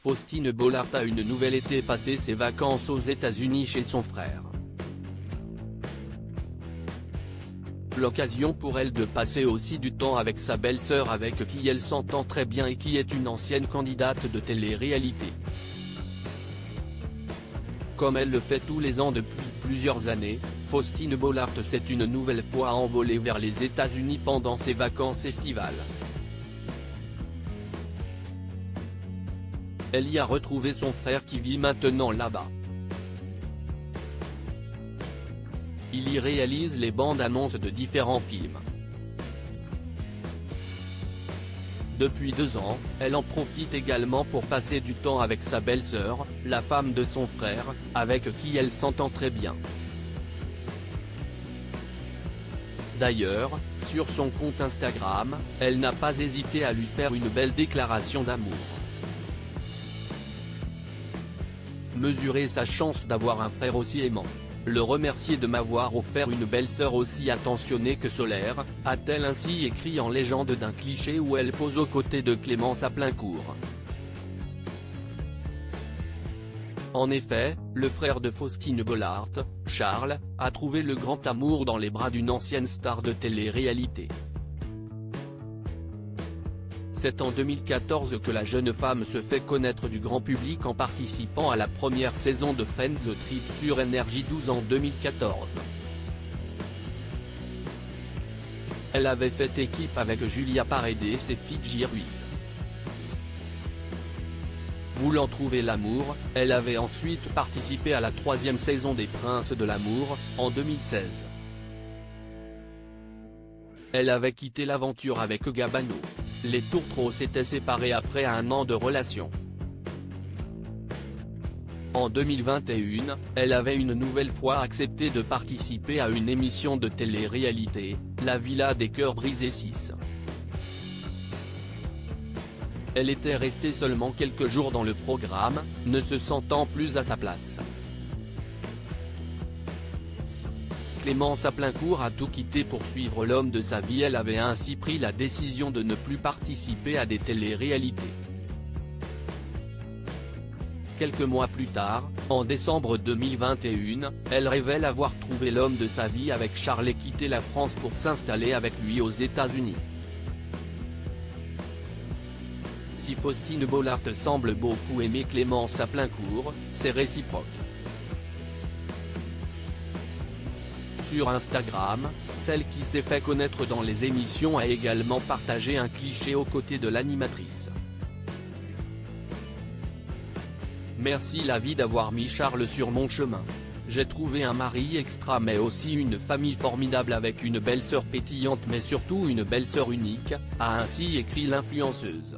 Faustine Bollaert a une nouvelle été passé ses vacances aux États-Unis chez son frère. L'occasion pour elle de passer aussi du temps avec sa belle-sœur avec qui elle s'entend très bien et qui est une ancienne candidate de télé-réalité. Comme elle le fait tous les ans depuis plusieurs années, Faustine Bollaert s'est une nouvelle fois envolée vers les États-Unis pendant ses vacances estivales. Elle y a retrouvé son frère qui vit maintenant là-bas. Il y réalise les bandes annonces de différents films. Depuis 2 ans, elle en profite également pour passer du temps avec sa belle-sœur, la femme de son frère, avec qui elle s'entend très bien. D'ailleurs, sur son compte Instagram, elle n'a pas hésité à lui faire une belle déclaration d'amour. Mesurer sa chance d'avoir un frère aussi aimant. Le remercier de m'avoir offert une belle-sœur aussi attentionnée que solaire, a-t-elle ainsi écrit en légende d'un cliché où elle pose aux côtés de Clémence à plein court. En effet, le frère de Faustine Bollaert, Charles, a trouvé le grand amour dans les bras d'une ancienne star de télé-réalité. C'est en 2014 que la jeune femme se fait connaître du grand public en participant à la première saison de Friends Trip sur Énergie 12 en 2014. Elle avait fait équipe avec Julia Paredes et Fidji Ruiz. Voulant trouver l'amour, elle avait ensuite participé à la 3e saison des Princes de l'amour, en 2016. Elle avait quitté l'aventure avec Gabano. Les tourtereaux s'étaient séparés après 1 an de relation. En 2021, elle avait une nouvelle fois accepté de participer à une émission de télé-réalité, La Villa des Cœurs Brisés 6. Elle était restée seulement quelques jours dans le programme, ne se sentant plus à sa place. Clémence à plein court a tout quitté pour suivre l'homme de sa vie. Elle avait ainsi pris la décision de ne plus participer à des télé-réalités. Quelques mois plus tard, en décembre 2021, elle révèle avoir trouvé l'homme de sa vie avec Charles et quitté la France pour s'installer avec lui aux États-Unis. Si Faustine Bollaert semble beaucoup aimer Clémence à plein court, c'est réciproque. Sur Instagram, celle qui s'est fait connaître dans les émissions a également partagé un cliché aux côtés de l'animatrice. Merci la vie d'avoir mis Charles sur mon chemin. J'ai trouvé un mari extra mais aussi une famille formidable avec une belle-sœur pétillante mais surtout une belle-sœur unique, a ainsi écrit l'influenceuse.